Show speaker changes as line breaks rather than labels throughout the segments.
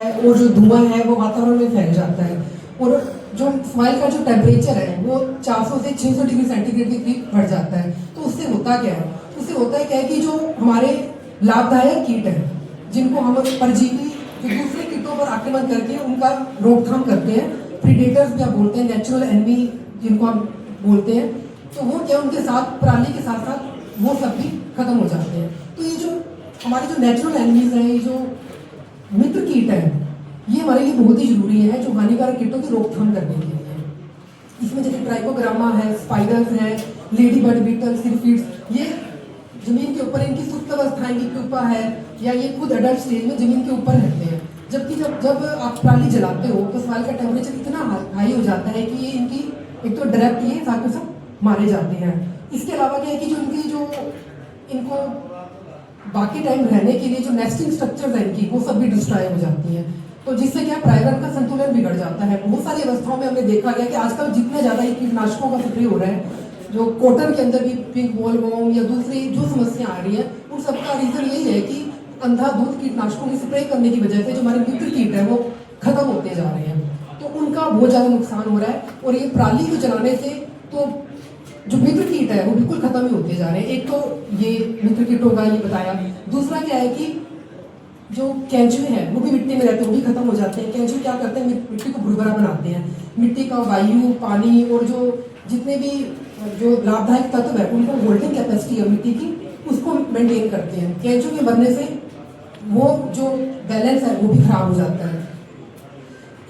और जो धुआं है वो वातावरण में फैल जाता है। और जो सॉइल का जो टेम्परेचर है वो 400 से 600 डिग्री सेंटीग्रेड के करीब बढ़ जाता है। तो उससे होता क्या है, उससे होता है क्या है कि जो हमारे लाभदायक कीट हैं जिनको हम परजीवी जो दूसरे कीटों पर आक्रमण करके उनका रोकथाम करते हैं, प्रीडेटर्स भी आप बोलते हैं, नेचुरल एनिमी जिनको हम बोलते हैं, तो वो क्या उनके साथ पराली के साथ साथ वो सब भी खत्म हो जाते हैं। तो ये जो हमारे जो नेचुरल एनिमीज हैं, ये जो मित्र कीट है, ये हमारे लिए बहुत ही जरूरी है जो हानिकारक कीटों की रोकथाम करने के लिए। इसमें जैसे ट्राइकोग्रामा है, स्पाइडर्स हैं, लेडी बर्ड बीटल, सिरफिड्स, ये जमीन के ऊपर इनकी सुप्त अवस्थाएं भी प्यूपा है या ये खुद अडल्ट स्टेज में जमीन के ऊपर रहते हैं। जबकि जब जब आप पराली जलाते हो तो सॉइल का टेम्परेचर इतना हाई हो जाता है कि ये इनकी एक तो डायरेक्ट ये साथ में सब मारे जाते हैं। इसके अलावा क्या है कि जो इनकी जो इनको बाकी टाइम रहने के लिए जो नेस्टिंग स्ट्रक्चर्स हैं इनकी, वो सब भी डिस्ट्रॉय हो जाती हैं। तो जिससे क्या पर्यावरण का संतुलन बिगड़ जाता है। बहुत सारी अवस्थाओं में हमने देखा गया कि आजकल जितने ज़्यादा ये कीटनाशकों का स्प्रे हो रहा है, जो कॉटन के अंदर भी पिंक बॉलवर्म या दूसरी जो समस्या आ रही है, उन सबका रीज़न यही है कि अंधाधुंध कीटनाशकों की स्प्रे करने की वजह से जो हमारे मित्र कीट है वो खत्म होते जा रहे हैं। तो उनका बहुत ज़्यादा नुकसान हो रहा है। और ये पराली को जलाने से तो जो मित्र कीट है वो बिल्कुल खत्म ही होते जा रहे हैं। एक तो ये मित्र कीटों का ये बताया, दूसरा क्या है कि जो केंचुए हैं वो भी मिट्टी में रहते हैं, वो भी खत्म हो जाते हैं। केंचुए क्या करते हैं, मिट्टी को भुरभुरा बनाते हैं। मिट्टी का वायु, पानी और जो जितने भी जो लाभदायक तत्व है उनका होल्डिंग कैपेसिटी है मिट्टी की, उसको मेंटेन करते हैं। केंचुए के मरने से वो जो बैलेंस है वो भी खराब हो जाता है।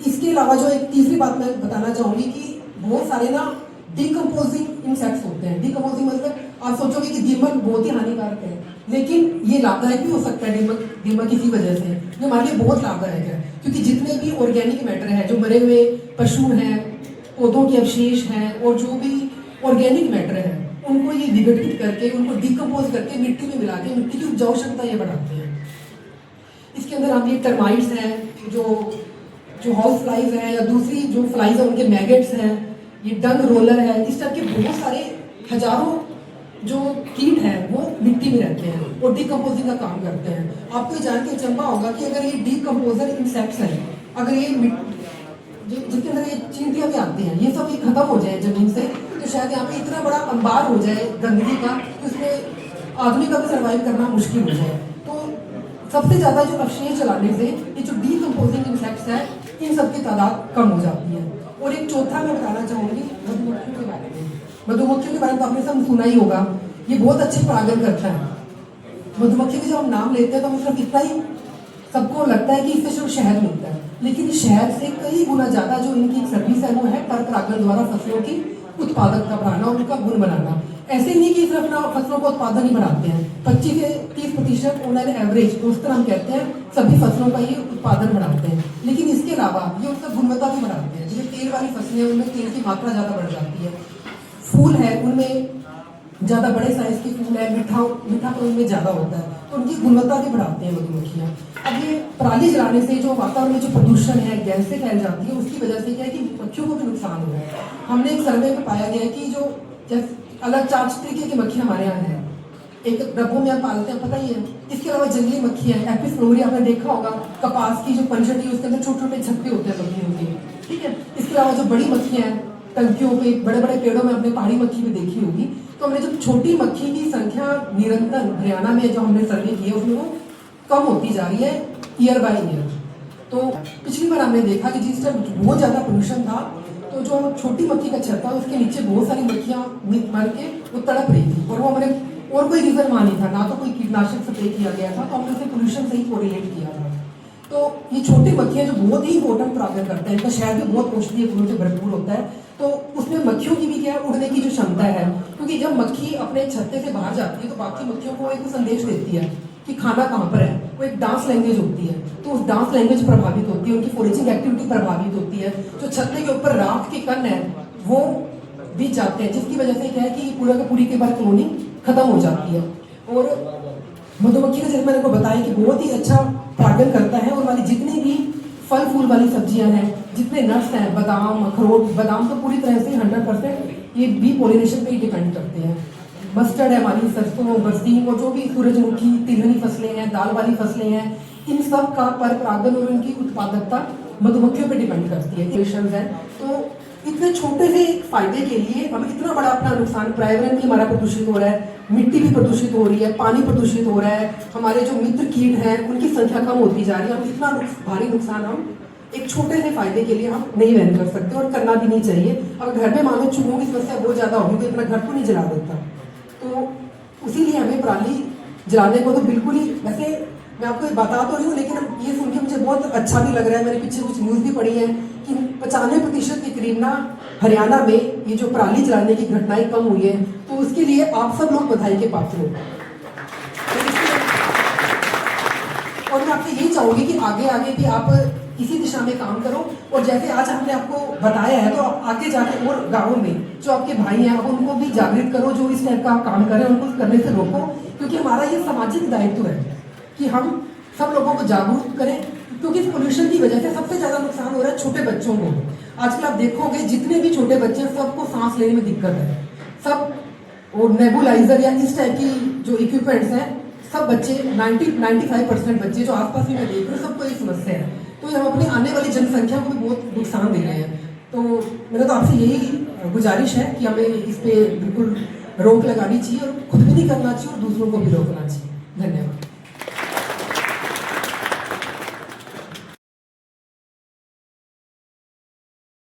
इसके अलावा जो एक तीसरी बात मैं बताना चाहूंगी कि बहुत सारे ना डिकम्पोजिंग इंसेक्ट्स होते हैं। डिकम्पोजिंग मतलब आप सोचोगे कि दीमक बहुत ही हानिकारक है, लेकिन ये लाभदायक भी हो सकता है। दीमक इसी वजह से जो हमारे लिए बहुत लाभदायक है, क्योंकि जितने भी ऑर्गेनिक मैटर है, जो मरे हुए पशु हैं, पौधों के अवशेष हैं और जो भी ऑर्गेनिक मैटर है, उनको ये विघटित करके, उनको डिकम्पोज करके मिट्टी में मिला के मिट्टी की उपजाऊ क्षमता ये बढ़ाते हैं। इसके अंदर हम ये टर्माइट्स हैं, जो हाउस फ्लाइज हैं या दूसरी जो फ्लाइज है उनके मैगेट्स हैं, ये डंग रोलर है, इस तरह के बहुत सारे हजारों जो कीट हैं वो मिट्टी में रहते हैं और डिकम्पोजिंग का काम करते हैं। आपको ये जान के अचंभा होगा कि अगर ये डिकम्पोजर इंसेक्ट्स हैं, अगर ये जिसके अंदर ये चींटियां भी आती हैं, ये सब ये खत्म हो जाए जमीन से, तो शायद यहाँ पे इतना बड़ा अंबार हो जाए गंदगी का कि उसमें आदमी का भी सर्वाइव करना मुश्किल हो जाए। तो सबसे ज्यादा जो अवशेष जलाने से ये जो डिकम्पोजिंग इंसेक्ट्स है, इन सबकी तादाद कम हो जाती है। और एक चौथा मैं बताना चाहूंगी मधुमक्खियों के बारे में। मधुमक्खियों के बारे में तो आपने सब सुना ही होगा, ये बहुत अच्छे परागण करता है। मधुमक्खी के जब हम नाम लेते हैं तो हमें सिर्फ इतना ही सबको लगता है कि इससे सिर्फ शहद मिलता है, लेकिन शहद से कई गुना ज्यादा जो इनकी सर्विस है वो है पर परागण द्वारा फसलों की उत्पादकता बढ़ाना और उनका गुण बनाना। ऐसे नहीं कि सिर्फ ना फसलों का उत्पादन ही बढ़ाते हैं, 25 से 30% ऑन एन एवरेज उस तरह हम कहते हैं सभी फसलों का ये उत्पादन बढ़ाते हैं। लेकिन इसके अलावा ये उसका गुणवत्ता भी बढ़ाते हैं। जैसे तेल वाली फसलें, उनमें तेल की मात्रा ज्यादा बढ़ जाती है। फूल है, उनमें ज्यादा बड़े साइज के फूल है, मीठापन उनमें ज्यादा होता है, तो उनकी गुणवत्ता भी बढ़ाते हैं मधुमक्खियाँ। अब ये पराली जलाने से जो वातावरण में जो प्रदूषण है, गैसें फैल जाती है, उसकी वजह से क्या है कि मक्खियों को भी नुकसान हो रहा है। हमने एक सर्वे में पाया गया है कि जो अलग 4 तरीके की मक्खियाँ हमारे यहाँ हैं। एक डब्बों में आप पालते हैं, पता ही है। इसके अलावा जंगली मक्खी है, एपिस फ्लोरी आपने देखा होगा, कपास की जो पंचटी है उसके अंदर छोटे छोटे छत्ते होते हैं मक्खियों के, ठीक है। इसके अलावा जो बड़ी मक्खियाँ हैं टंकियों पे, बड़े बड़े पेड़ों में आपने पहाड़ी मक्खी भी देखी होगी। तो हमने जब छोटी मक्खी की संख्या निरंतर हरियाणा में जो हमने सर्वे किया उसमें वो कम होती जा रही है ईयर बाय ईयर। तो पिछली बार हमने देखा कि जिस टाइम बहुत ज्यादा पोल्यूशन था तो जो छोटी मक्खी का छत्ता उसके नीचे बहुत सारी मक्खियां मर के वो तड़प रही थी, और वो हमारे और कोई रीजन वहां नहीं था, ना तो कोई कीटनाशक स्प्रे किया गया था, तो हमने उसे पोल्यूशन से ही कोरिलेट किया था। तो ये छोटी मक्खियां जो बहुत ही इंपॉर्टेंट परागण करते हैं, इनका शहद भी बहुत औषधीय गुणों से भरपूर होता है। तो उसमें मक्खियों की भी क्या उड़ने की जो क्षमता है, क्योंकि जब मक्खी अपने छत्ते से बाहर जाती है तो बाकी मक्खियों को एक संदेश देती है कि खाना कहाँ पर है। वो एक डांस लैंग्वेज होती है, तो उस डांस लैंग्वेज प्रभावित होती है, उनकी फोरेजिंग एक्टिविटी प्रभावित होती है। जो छत्ते के ऊपर राख के कण है वो बीत जाते हैं, जिसकी वजह से क्या है कि पूरा का पूरी के बाद कॉलोनी खत्म हो जाती है। और मधुमक्खी का जैसे मैंने को बताया कि बहुत ही अच्छा परागण करता है। और हमारी जितनी भी फल फूल वाली सब्जियां हैं, जितने नट्स हैं, बादाम, अखरोट, बादाम तो पूरी तरह से 100% ये बी पॉलिनेशन पे ही डिपेंड करते हैं। मस्टर्ड है, हमारी सरसों, बरसीम और जो भी सूरजमुखी, तिलहनी फसलें हैं, दाल वाली फसलें हैं, इन सब का पर परागण और इनकी उत्पादकता मधुमक्खियों पे डिपेंड करती है। Equations है, तो इतने छोटे से फायदे के लिए हम इतना बड़ा अपना नुकसान, पर्यावरण भी हमारा प्रदूषित हो रहा है, मिट्टी भी प्रदूषित हो रही है, पानी प्रदूषित हो रहा है, हमारे जो मित्र कीट हैं उनकी संख्या कम होती जा रही है। हम इतना भारी नुकसान हम एक छोटे से फायदे के लिए हम नहीं वहन कर सकते और करना भी नहीं चाहिए। अगर घर में मानो चूहों की समस्या बहुत ज्यादा होगी तो इतना घर को नहीं जला देता। तो उसीलिए हमें पराली जलाने को तो बिल्कुल ही, वैसे मैं आपको बता तो रही हूँ लेकिन ये सुन के मुझे बहुत अच्छा भी लग रहा है। मैंने पीछे कुछ न्यूज़ भी पढ़ी है कि 95% के करीब ना हरियाणा में ये जो पराली जलाने की घटनाएं कम हुई है, तो उसके लिए आप सब लोग बधाई के पात्र हो। और मैं आपसे यही चाहूंगी कि आगे आगे भी आप इसी दिशा में काम करो, और जैसे आज हमने आपको बताया है तो आगे जाके और गाँवों में जो आपके भाई हैं आप उनको भी जागृत करो, जो इस टाइप का काम करें उनको करने से रोको, क्योंकि हमारा ये सामाजिक दायित्व है कि हम सब लोगों को जागरूक करें। क्योंकि इस पोल्यूशन की वजह से सबसे ज्यादा नुकसान हो रहा है छोटे बच्चों को। आजकल आप देखोगे जितने भी छोटे बच्चे हैं सबको सांस लेने में दिक्कत है, सब वो नेबुलाइजर या इस टाइप की जो इक्विपमेंट्स हैं, सब बच्चे 90-95% बच्चे जो आसपास में मैं देख रहा हूँ सबको ये समस्या है। तो ये हम अपनी आने वाली जनसंख्या को भी बहुत नुकसान दे रहे हैं। तो मेरा तो आपसे यही गुजारिश है कि हमें इस पे बिल्कुल रोक लगानी चाहिए और खुद भी नहीं करना चाहिए और दूसरों को भी रोकना चाहिए। धन्यवाद।